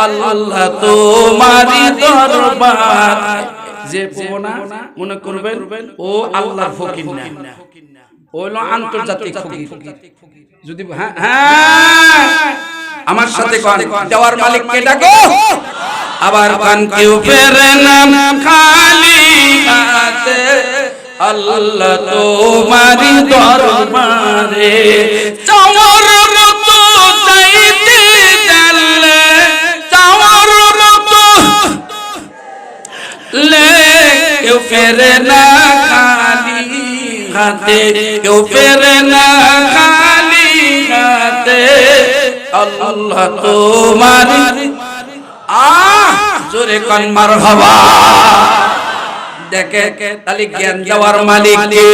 আল্লাহ তোমারই দরবার যে পাবো না মনে করবেন ও আল্লাহর ফকির না, ও হলো আন্তর্জাতিক ফকির। যদি হ্যাঁ আমার সাথে কোন দেওয়ার মালিক কে ডাকো, আবার কান কেউ ফেরে না খালি হাতে আল্লাহ তোমারই দরবারে চাওয়ার মতো চাইতে জানলে চাওয়ার মতো লে কেউ ফেরে না খালি হাতে, কেউ ফেরে না খালি হাতে আল্লাহ তোমারই জোরে কান মারহাবা। দেখে তাহলে জ্ঞান দেওয়ার মালিক কে?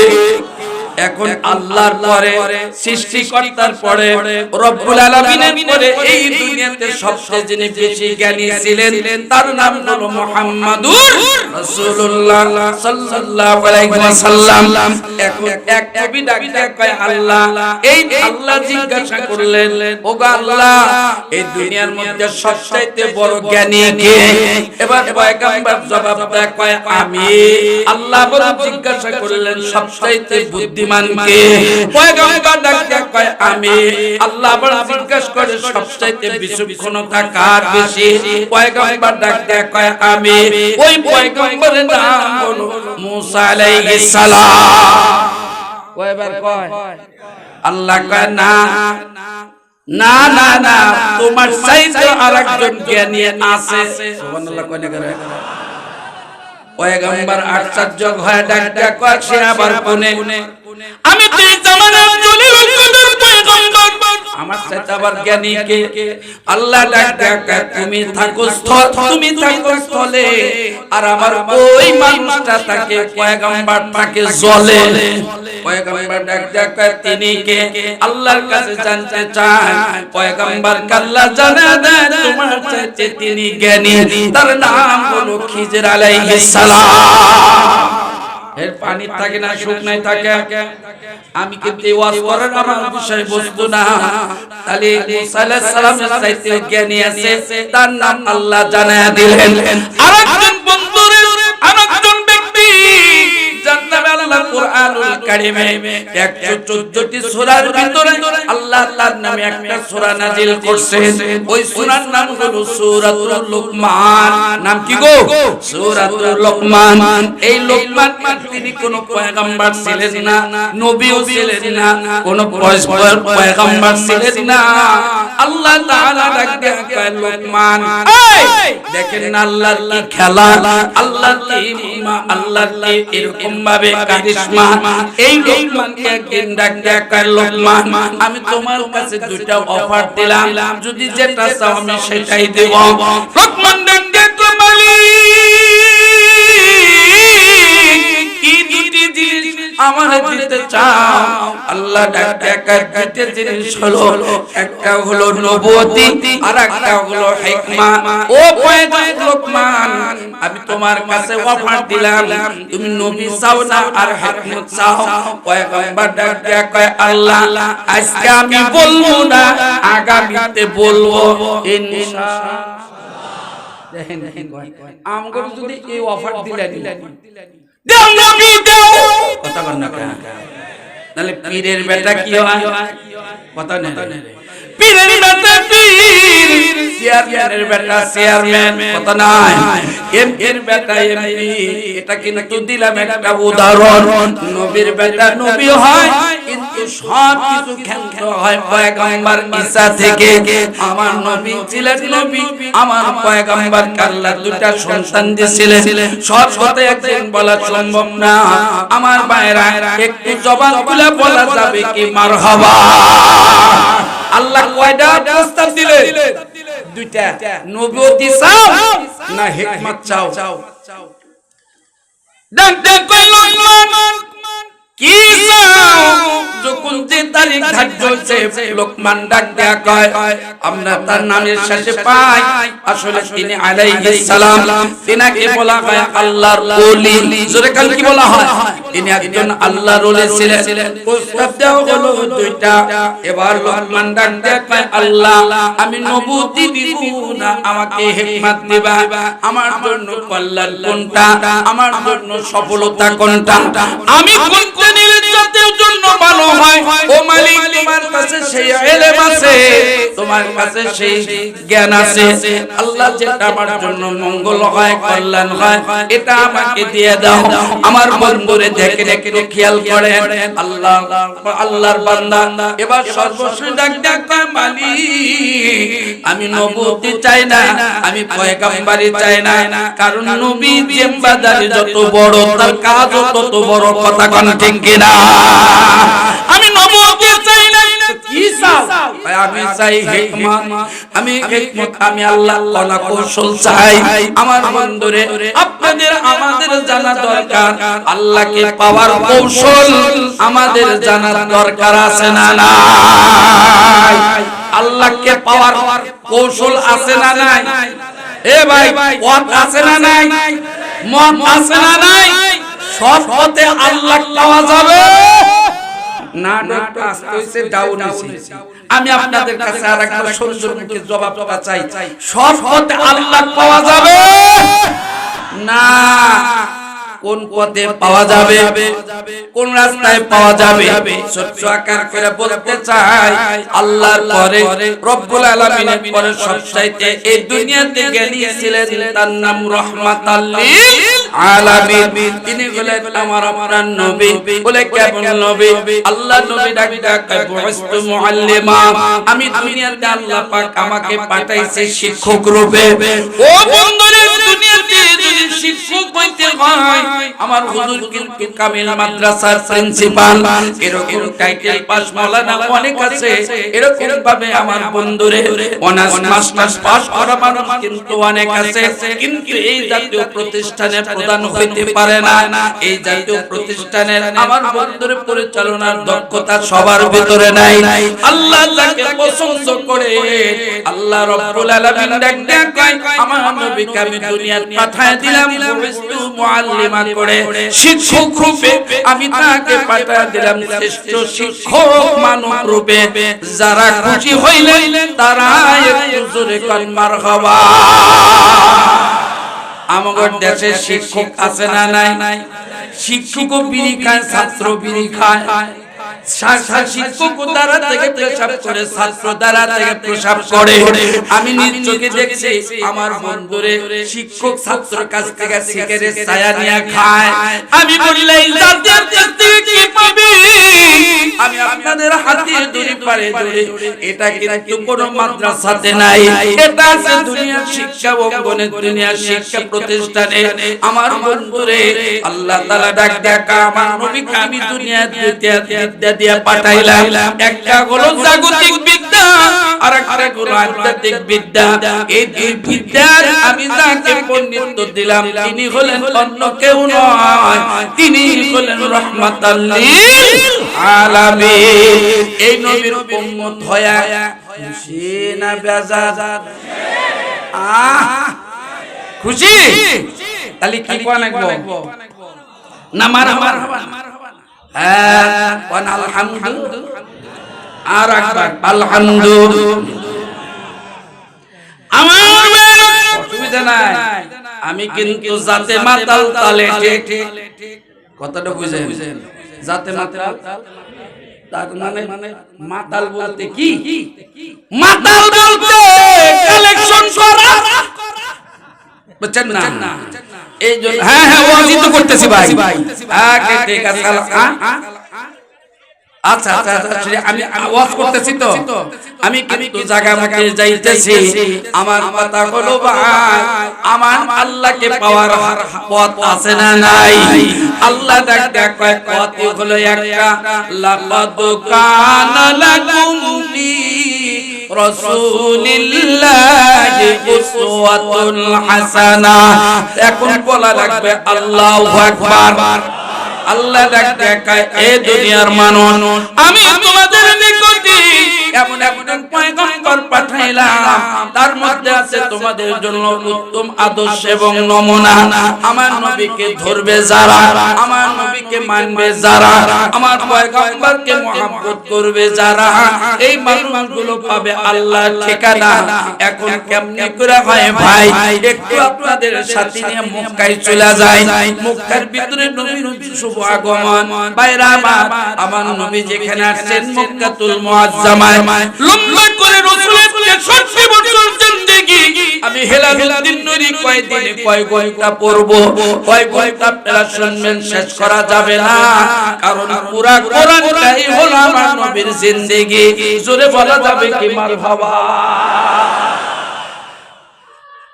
এখন আল্লাহর পরে সৃষ্টিকর্তার পরে রব্বুল আলামিনের পরে এই দুনিয়াতে সবচেয়ে যিনি বেশি জ্ঞানী ছিলেন তার নাম হলো মুহাম্মাদুর রাসূলুল্লাহ সাল্লাল্লাহু আলাইহি ওয়াসাল্লাম। এখন এক নবী ডাকতে কয় আল্লাহ, এই আল্লাহ জিজ্ঞাসা করলেন ওগো আল্লাহ এই দুনিয়ার মধ্যে সবচেয়ে বড় জ্ঞানী কে? এবার পয়গম্বর জবাব দেয় কয় আমি। আল্লাহ বড় জিজ্ঞাসা করলেন সবচেয়ে বুদ্ধিমান কে? পয়গম্বর ডাকতে কয় আমি। আল্লাহ বড় জিজ্ঞাসা করে সবচেয়ে বিচক্ষণতা কার বেশি? পয়গম্বর ডাকতে কয় আমি। ওই পয়গম্বরের নাম হলো মুসা আলাইহিস সালাম। কয়বার কয়? আল্লাহ কয় না না না না, তোমার চাইতে আরেকজন জ্ঞানী আছে। সুবহানাল্লাহ কয় না করে? পয়গম্বর আশ্চর্য হয়ে ডাকতে কয় সে আবার কোনে? আমি তো এই জামানার জলিলুল কদর পয়গম্বর, আমার চাইতে আবার জ্ঞানী কে? আল্লাহ ডাকতে কয় তুমি থাকো স্থলে আর আমার ওই মানুষটা থাকে পয়গম্বর থাকে জলে। পয়গম্বর ডাকতে কয় তিনি কে? আল্লাহর কাছে জানতে চায়। পয়গম্বর আল্লাহ জানা দেয় তোমার চাইতে তিনি জ্ঞানী, তার নাম হলো খিজির আলাইহিস সালাম। এর পানি থাকে না শুকনাই থাকে? আমি কিন্তু ওয়াজ করার আমার বিষয় বস্তু না। তাহলে মুসা আলাইহিস সালামের চাইতে জ্ঞানী আছে, তার নাম আল্লাহ জানায়া দিলেন। আরেকজন বন্ধুরে আরেকজন ব্যক্তি যার নামে আল্লাহ কুরআনুল কারীমে 114টি সূরার ভিতরে আল্লাহ তার নামে একটা সূরা নাজিল করেছেন। ওই সূরার নাম হলো সূরাতুল লুকমান। নাম কি গো? সূরাতুল লুকমান। এই লুকমান তিনি কোন পয়গম্বর ছিলেন না, নবীও ছিলেন না, কোন পয়গম্বর ছিলেন না। আল্লাহ তাআলা ডাকতে কয় লুকমান, এই দেখেন না আল্লাহর কি খেলা, আল্লাহর কি মহিমা, আল্লাহর কি এরকম ভাবে কারিশমা। এই লুকমানকে একদিন ডাকতে কয় লুকমান আমি তোমার কাছে দুইটা অফার দিলাম, যদি যেটা চাও আমি সেটাই দেব। লুকমান ডাকতে কয় আমার দিতে চাও? আল্লাহ ডাকতে দুইটা জিনিস হলো, একটা হলো নবুয়তি আর একটা হলো হিকমা। ও পয়গম্বর লুকমান আমি তোমার কাছে অফার দিলাম, তুমি নবী চাও না আর হিকমত চাও? পয়গম্বর ডাকতে কয় আল্লাহ আজকে আমি বলবো না, আগামীতে বলবো ইনশাআল্লাহ। দেখেন আমগো যদি এই অফার দিলেন দাও নবী দাও, কথা বল না কেন? তাহলে পীরের বেটা কি হয়? কথা নেই। পীরের বেটা পীর, চেয়ারম্যানের বেটা চেয়ারম্যান, কথা নাই। এমপির বেটা এমপি, এটা কিন্তু দিলাম একটা উদাহরণ। নবীর বেটা নবী হয়, কিন্তু সব কিছু ক্ষেত্র হয় পয়গম্বর ঈসা থেকে। আমার নবী ছিলেন নবী, আমার পয়গম্বর আল্লাহ দুটা সন্তান দিয়েছিলেন। সব কথা একদিন বলা সম্ভব না। আমার ভাইরা একটু জবান খুলে বলা যাবে কি মারহাবা? আল্লাহ কয়টা প্রস্তাব দিলেন? দুইটা। নবুয়তি চাও না হিকমত চাও? ডাক ডাক কই লুকমান কি চাও? যখন যে তারিখ ধার্য হয়েছে লোকমান ডাক দেয়া কয় আমরা তার নামের শেষে পাই আসলে তিনি আলাইহিস সালাম তিনাকে বলা হয় আল্লাহর ওলি জোরে কাল কি বলা হয় তিনি একজন আল্লাহর ওলি ছিলেন প্রস্তাব দেওয়া হলো দুইটা এবার লোকমান ডাক দেয়া কয় আল্লাহ আমি নবুয়তি দিব না আমাকে হিকমত দিবা আমার জন্য কল্যাণ কোনটা আমার জন্য সফলতা কোনটা আমি কোনটা নিলে জাতির জন্য ভালো হয় ও মালিক তোমার কাছে সেই ইলম আছে তোমার কাছে সেই জ্ঞান আছে আল্লাহ যেটা আমার জন্য মঙ্গল হয় কল্যাণ হয় এটা আমাকে দিয়ে দাও আমার বন্ধুরে দেখে দেখে খেয়াল করেন আল্লাহ আল্লাহর বান্দা এবার সর্বশেষ ডাক ডাক মালিক আমি নবুয়তি চাই না আমি পয়গম্বরি চাই না কারণ নবী জিম্মাদারি যত বড় তার কাজও তত বড় কথা কোন ঠিক কিনা আমি নবুয়তি চাই না কি চাও আমি চাই হিকমত আমি হিকমত আমি আল্লাহ কলা কৌশল চাই আমার বন্ধুরে আপনাদের আমাদের জানা দরকার আল্লাহকে পাওয়ার কৌশল আমাদের জানা দরকার আছে না নাই আল্লাহকে পাওয়ার কৌশল আছে না নাই এ ভাই পথ আছে না নাই মত আছে না নাই সব পথে আল্লাহ পাওয়া যাবে না ডক্টর আসছে ডাউন আছে আমি আপনাদের কাছে আরেকটা সুন্দর মুখে জবাব চাই সব পথে আল্লাহ পাওয়া যাবে না কোন পথে পাওয়া যাবে কোন রাস্তায় পাওয়া যাবে ছোট্ট আকার করে বলতে চাই আল্লাহর পরে রব্বুল আলামিনের পরে সবচাইতে এই দুনিয়াতে জ্ঞানী ছিলেন তার নাম রাহমাতাল লিল আলামিন তিনি হলেন আমার আপনার নবী বলে কেমন নবী আল্লাহ নবী ডাক ডাক বুইস্তু মুআল্লিমা আমি দুনিয়াতে আল্লাহ পাক আমাকে পাঠাইছে শিক্ষক রূপে ও বন্ধুরা দুনিয়াতে যদি শিক্ষক হইতে হয় আমার হুজুর কিন্তু কামিল মাদ্রাসার প্রিন্সিপাল এরকম টাইটেল পাস মাওলানা অনেক আছে এরকম ভাবে আমার বন্ধুরে অনার্স মাস্টার্স পাস করা মানুষ কিন্তু অনেক আছে কিন্তু এই জাতীয় প্রতিষ্ঠানের প্রধান হইতে পারে না এই জাতীয় প্রতিষ্ঠানের আমার বন্ধুরে পরিচালনার দক্ষতা সবার ভিতরে নাই আল্লাহ যাকে পছন্দ করে আল্লাহ রাব্বুল আলামিন ডাক দেয় আমার নবীকে আমি দুনিয়ায় পাঠিয়ে দিলাম বুইস্তু মুআল্লিমা করে শিক্ষক রূপে আমি তাকে পাঠিয়ে দিলাম শ্রেষ্ঠ শিক্ষক মানব রূপে যারা খুশি হইলেন তারা একটু জোরে কোন মারহাবা আমাদের দেশে শিক্ষক আছে না নাই শিক্ষক বিড়ি খায় ছাত্র বিড়ি খায় শিক্ষক দ্বারা থেকে প্রসাব করে ছাত্র দ্বারা থেকে প্রসাব করে আমি নিজ চোখে দেখছি আমার বন্ধুরে শিক্ষক ছাত্রের কাছ থেকে সিগারেট ছায়া নিয়ে খায় আমি বললাই জাতির কাছ থেকে কি পাবে আমি আপনাদের হাতে ধরে পারে ধরে এটা কিন্তু কোনো মাদ্রাসাতে নাই এটা আছে দুনিয়ার শিক্ষা অঙ্গনে দুনিয়ার শিক্ষা প্রতিষ্ঠানে আমার বন্ধুরে আল্লাহ তাআলা ডাক দেখা আমার নবীকে আমি দুনিয়াতে বিদ্যা দিয়ে পাঠাইলাম একটা হলো জাগতিক বিদ্যা আর একটা হলো আধ্যাত্মিক বিদ্যা এই দুই বিদ্যার আমি যাকে পণ্ডিত দিলাম তিনি হলেন অন্য কেউ নয় তিনি হলেন রাহমাতাল লিল আলামিন এই নবীর উম্মত হয়া খুশি না বেজার খুশি তাহলে কি কোয়া লাগবো না মারহাবা আলহামদু আর একবার আলহামদু আমার অসুবিধা নাই আমি কিন্তু জাতে মাতাল তালে ঠিক কথাটা বুঝেন জাতে মাতাল তার মানে মাতাল বলতে কি মাতাল বলতে কালেকশন করা বুঝছেন না এই জন্য হ্যাঁ ওয়াজি তো করতেছি ভাই ঠিক আছে আচ্ছা আমি ওয়াজ করতেছি তো আমি কিন্তু জায়গা মতে যাইতেছি আমার কথা হলো ভাই আমার আল্লাহকে পাওয়ার পথ আছে না নাই আল্লাহ ডাক কয় পথ হলো একটা লাকাদ কানা লাকুম ফি রাসূলিল্লাহি উসওয়াতুন হাসানাহ এখন বলা লাগবে আল্লাহু আকবার আল্লাহ ডাক দেখায় এ দুনিয়ার মানুষ আমি তোমাদের নিকটে এমন একজন পয়গম্বর পাঠাইলাম তার মধ্যে আছে তোমাদের জন্য উত্তম আদর্শ এবং নমুনা আমার নবীকে ধরবে যারা আমার নবীকে মানবে যারা আমার পয়গম্বরকে মহব্বত করবে যারা এই মানুষগুলো পাবে আল্লাহর ঠিকানা এখন কেমনে করে হয় ভাই একটু আপনাদের সাথে নিয়ে মক্কায় চলে যায় মক্কার ভিতরে নবীর শুভ আগমন বাইরা আমার নবী যেখানে আসছেন মক্কাতুল মুআজ্জামায় লম্বা করে রাসূলের 60 বছর জিন্দেগি আমি হেলালুদ্দিন নূরি কয় দিনে কয় ঘন্টা পড়ব কয় ঘন্টা আপনারা শুনবেন শেষ করা যাবে না কারণ পুরা কোরআনটাই হলো আমার নবীর জিন্দেগি জোরে বলা যাবে কি মারহাবা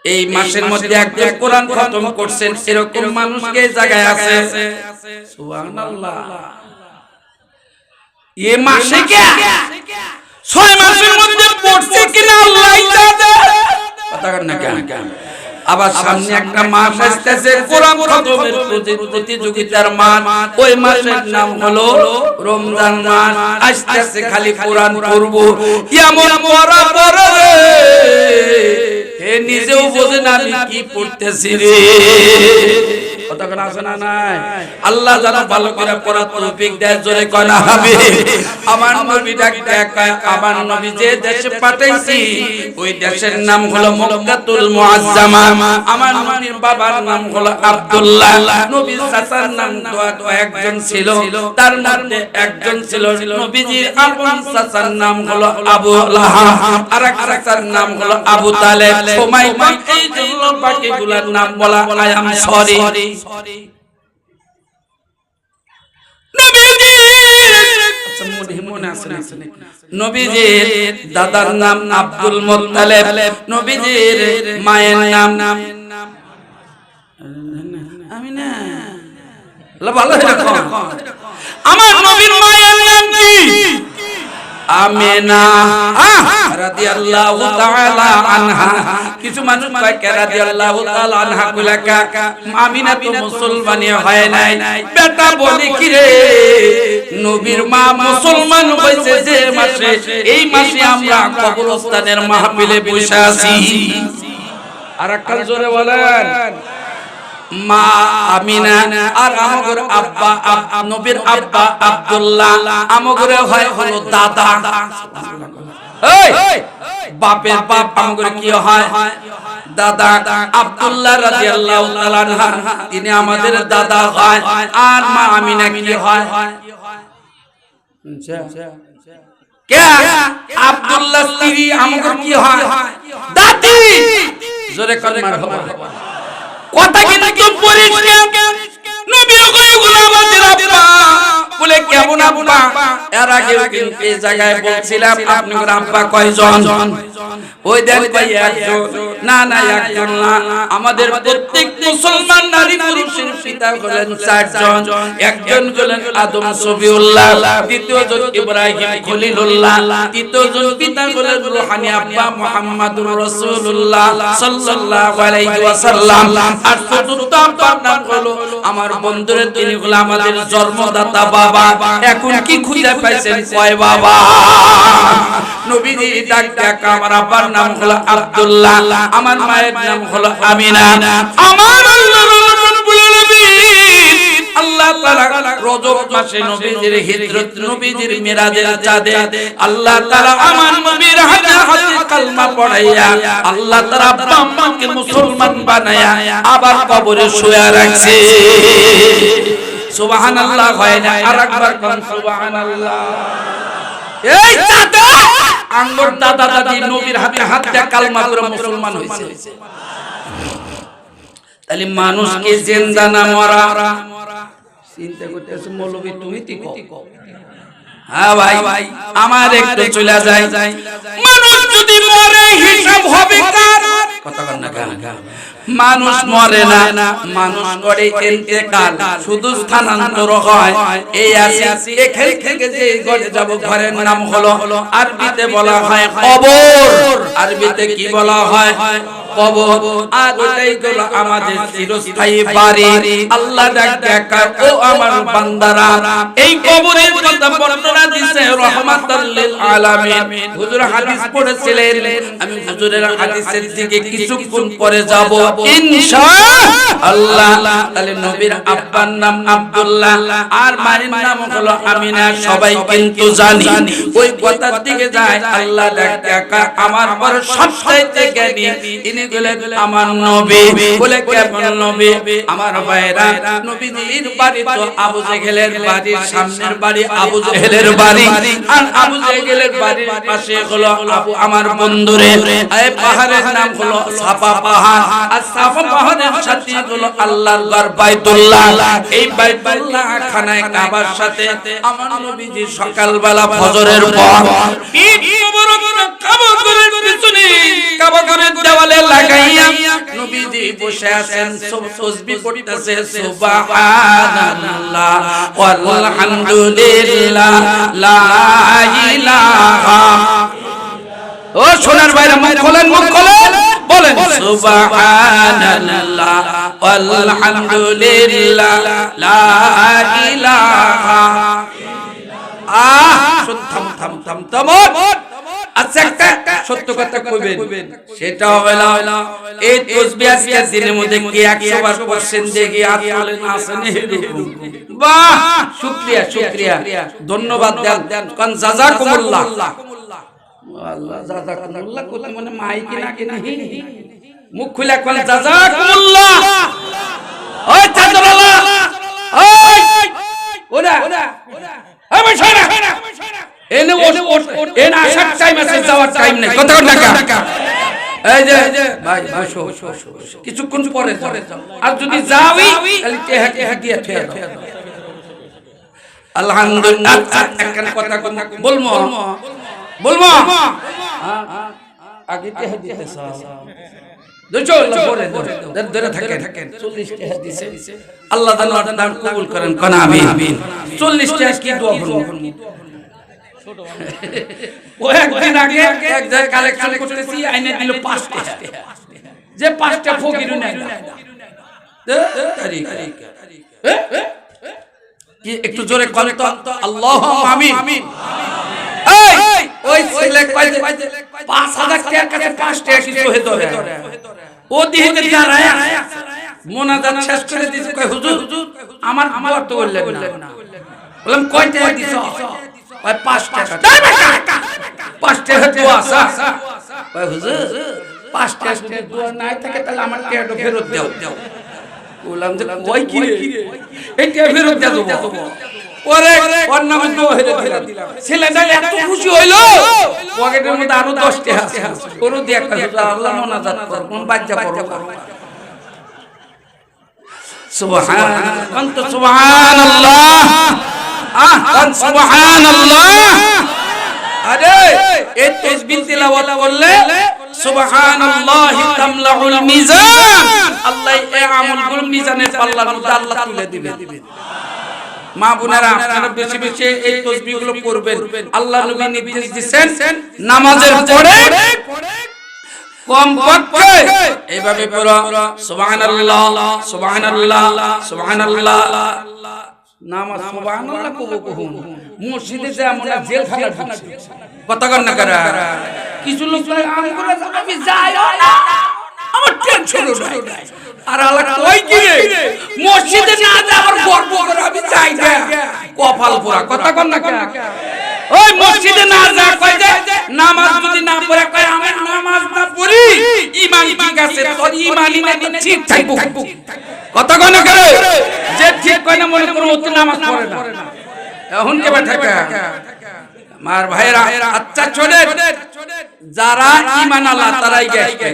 এই মাসের মধ্যে একজন কোরআন খতম করছেন এরকম মানুষ কে জায়গায় আছে সুবহানাল্লাহ এই মাসে কে 6 মাসের মধ্যে পড়ছে কিনা আল্লাহই জানে কথা কর না কেন আবার সামনে একটা মাস আসছে কোরআন খতমের প্রতিযোগিতার মাস ওই মাসের নাম হলো রমজান মাস আসছে খালি কোরআন পড়ব এমন পড়া পড়ে হে নিজেও বোঝে না আমি কি পড়তেছি রে কতক্ষণ আছে না নাই আল্লাহ যেন ভালো করে পড়ার তৌফিক দেয় জোরে কয় না হবে আমার নবী ডাক দেখায় আমার নবী যে দেশে পাঠাইছি ওই দেশের নাম হলো মক্কাতুল মুআজ্জামা আমার নবীর বাবার নাম হলো আব্দুল্লাহ নবীর চাচার নাম দোয়া একজন ছিল তার মধ্যে একজন ছিল নবীজির আপন চাচার নাম হলো আবু লাহাব আরেক চাচার নাম হলো আবু তালেব সময় এই জন্য বাকিগুলোর নাম বলা আই এম সরি নবীজির দাদার নাম আব্দুল মুত্তালিব নবীজির মায়ের নাম আমিনা ভালো আমার নবীর মায়ের নাম কি আমিনা রাদিয়াল্লাহু তাআলা আনহা কিছু মানুষ কয় কে রাদিয়াল্লাহু তাআলা আনহা কইলা কা আমিনা তো মুসলমানই হয় নাই বেটা বলি কি রে নবীর মা মুসলমান হইছে যে মাসে এই মাসে আমরা কবরস্থানের মাহফিলে বসে আছি আর একবার জোরে বলেন মা আমিনা আর আমগর আব্বা নবীর আব্বা আব্দুল্লাহ আমগর হয় হলো দাদা এই বাপের বাপ আমগর কি হয় দাদা আব্দুল্লাহ রাদিয়াল্লাহু তাআলা আনহা তিনি আমাদের দাদা হয় আর মা আমিনা কি হয় কে আব্দুল্লাহ স্ত্রী আমগর কি হয় দাদি জোরে করে মারহাবা কথা কিন্তু পরিষ্কার নবীর কয়গুলো আমাদের আব্বা বলে কেমন আব্বা এর আগে কিন্তু এই জায়গায় বলছিলাম আপনার আব্বা কয়জন ওই দেন কয় একজন না না একজন না আমাদের প্রত্যেক মুসলমান নারী পুরুষের পিতা হলেন চারজন একজন হলেন আদম সফিউল্লাহ দ্বিতীয়জন ইব্রাহিম খলিলুল্লাহ তৃতীয়জন পিতা হলেন রূহানি আব্বা মুহাম্মদুর রাসূলুল্লাহ সাল্লাল্লাহু আলাইহি ওয়াসাল্লাম আর চতুর্থ আব্বার নাম হলো আমার বন্ধুরে তিনি হলো আমাদের জন্মদাতা বাবা এখন কি খুঁজে পাইছেন কয় বাবা নবীজি ডাক ডাক আমার আব্বার নাম হলো আব্দুল্লাহ আমার মায়ের নাম হলো আমিনা আমার আল্লাহর রাব্বুল আলামিন আল্লাহ তাআলা রজব মাসে নবীজির হিজরত নবীজির মিরাজের চাঁদে আল্লাহ তাআলা আমার নবীর হাতে হাতে কালমা পড়াইয়া আল্লাহ তাআলা আব্বা আম্মাকে মুসলমান বানায়া আবার কবরে শুয়ে রাখছে সুবহানাল্লাহ হয় না আরেকবার কোন সুবহানাল্লাহ এই দাদা আঙ্গুর দাদা দাদি নবীর হাতে হাত দিয়ে কালমা করে মুসলমান হইছে তাহলে মানুষ কি জিন্দা না মরা চিন্তা করতেছ মৌলবী তুমি কি কও হ্যাঁ ভাই আমার একটু চলে যায় মানুষ যদি মরে হিসাব হবে কার কথা কর না কেন মানুষ মরে না মানুষ করে ইন্তেকাল শুধু স্থানান্তর হয় এই আছে এখান থেকে যে ঘরে যাব ঘরের নাম হলো আরবিতে বলা হয় কবর আরবিতে কি বলা হয় কবর আর ওইটাই হলো আমাদের চিরস্থায়ী বাড়ি আল্লাহ ডাকা ও আমার বান্দারা এই কবরের কথা বর্ণনা দিয়েছে রাহমাতাল লিল আলামিন হুজুর হাদিস পড়েছিলেন আমি হুজুরের হাদিসের দিকে কিছুক্ষণ পরে যাব ইনশাআল্লাহ তাহলে নবীর আব্বার নাম আব্দুল্লাহ আর মায়ের নাম হলো আমিনা সবাই কিন্তু জানি ওই কথার দিকে যায় আল্লাহ ডাকা আমার বড় সবচাইতে জ্ঞানী ইনি হলেন আমার নবী বলে কেমন নবী আমার ভাইরা নবীর বাড়ি তো আবু জেহেলের বাড়ির সামনের বাড়ি আবু জেহেলের বাড়ি আর আবু জেহেলের বাড়ির পাশে হলো আবু আমার বন্ধুরে এই পাহাড়ের নাম হলো সাফা পাহাড় আর সাফা পাহাড়ের সাথে হলো আল্লাহর ঘর বাইতুল্লাহ এই বাইতুল্লাহ খানায় কাবার সাথে আমার নবীজি সকালবেলা ফজরের পর কাবা ঘরের পিছনে কাবা ঘরের দেওয়ালে লাগাইয়া নবীজি বসে আছেন তাসবিহ পড়তেছে সুবহানাল্লাহ ওয়ালহামদুলিল্লাহ লা ইলাহা ও সোনার ভাইরা মুখ খোলেন বলেন সুবহানাল্লাহ ওয়ালহামদুলিল্লাহ লা ইলাহা থাম আচ্ছা একটা সত্য কথা কইবেন সেটা হলো এই তাসবিহ আজকে দিনের মধ্যে কি 100 বার করছেন দেখি হাত তোলেন আসেন এরকম বাহ শুকরিয়া ধন্যবাদ দেন কোন জাযাকুমুল্লাহ আল্লাহ জাযাকুমুল্লাহ কত মানে মাইকি নাকি নাহি মুখ খুলে কোন জাযাকুমুল্লাহ ওই চাদরালা ওই ওরা এই বসানা এনে এনে আসার টাইম আছে যাওয়ার টাইম নেই কথা টাকা এই যে ভাই বসো কিছুক্ষণ পরে যাও আর যদি যাওই তাহলে টেহা দিয়ে থিয়া দাও আলহামদুলিল্লাহ একখান কথা বলবো আগে টেহা দিতে চাও ধরে থাকেন 40 টাকা দিছে আল্লাহ দান কবুল করেন কোন আমিন 40 টাকা কি দোয়া করব ও একদিন আগে এক জায়গায় কালেকশন করতেছি আইনে দিল 5 টাকা যে 5 টাকা ফকির নাই কি একটু জোরে বল তো আল্লাহুম্মা আমিন এই ওই ছেলে কয় 5000 টাকার কাছে 5 টাকা কি সহে ধরে ও দিহে দাঁড়ায় মোনাজাত শেষ করে দিছে কয় হুজুর আমার দোয়া তো বললেন না বললাম কয় টাকা দিছো কয় 5 টাকা 5 টাকা দোয়া আছে কয় হুজুর 5 টাকা যদি দোয়া নাই থাকে তাহলে আমার টাকাটা ফেরত দাও বললাম যে কই কি রে এই টাকা ফেরত দাও ওরে ওর নামে দোয়া হইলো দিলাম ছেলেটা এত খুশি হইলো পকেটের মধ্যে আরো 10 টাকা আছে ওরও দিয়ে একটা আল্লাহ মোনাজাত কর কোন বাচ্চা পড়ো সুবহানাল্লাহ সুবহানাল্লাহ আরে এই তাসবিহ তিলাওয়াত করলে সুবহানাল্লাহি তামলাউল মিজান আল্লাহ এই আমলগুলো মিজানের পাল্লার মধ্যে আল্লাহ তুলে দিবেন মা বোনেরা আপনারা বেশি বেশি এই তাসবিহগুলো করবেন আল্লাহ নবী নির্দেশ দিয়েছেন নামাজের পরে কমপক্ষে এইভাবে পড়ো সুবহানাল্লাহ সুবহানাল্লাহ নামাজ সুবহানাল্লাহ কবুল মসজিদে যে আমরা জেলখানা ঢুকছি কথা কর না করা কিছু লোক আমি যাই না আমার টেনশন নাই আর আল্লাহ কই কি রে মসজিদে না যাওয়ার গর্ব করে আমি যাই না কপাল পোড়া কথা কর না করা ওই মসজিদে না যা কই যে নামাজ যদি না পড়ে কয় আমি নামাজ না পড়ি ঈমান ঠিক আছে তোর ঈমানই না ঠিক থাকবো কথা কয় না করে যে ঠিক কয় না মনে করো ও নামাজ পড়ে না এখন কে থাকে মার ভাইরা আচ্ছা চলে যারা ঈমান আল্লাহ তারাই গেছে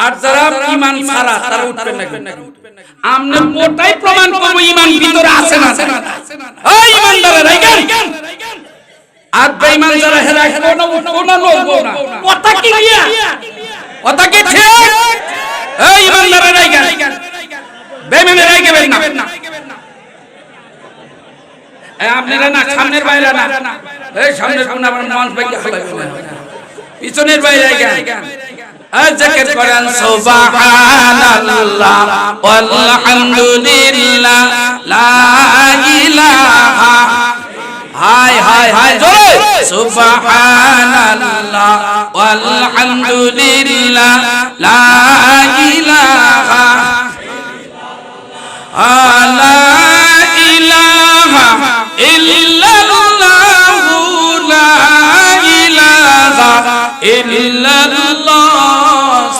আর যারা ঈমান ছাড়া তারা উঠবে না আমরা মোটাই প্রমাণ করব ঈমান ভিতরে আছে না এই ঈমানদার রাইগান আর বেঈমান যারা হেরায় কোন নলবো না কথা কি গিয়া কথা কি ঠিক এই ঈমানদার রাইগান বেঈমান রাইগাবেন না আপনারা না সামনের বাইরে না এই সামনের কোন আমার মানুষ ভাই পিছনের বাইরে জিকির করেন সুবহানাল্লাহ ওয়ালহামদুলিল্লাহ লা ইলাহা হায় হায় হায় জোরে সুবহানাল্লাহ ওয়ালহামদুলিল্লাহ লা ইলাহা লা ইলাহা ইল্লাল্লাহ লা ইলাহা ইল্লাল্লাহ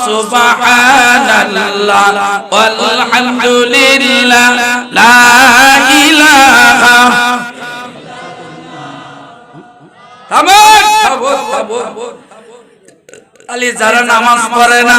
সুবহানাল্লাহ ওয়ালহামদুলিল্লাহ লা ইলাহা থামো আলী যারা নামাজ পড়ে না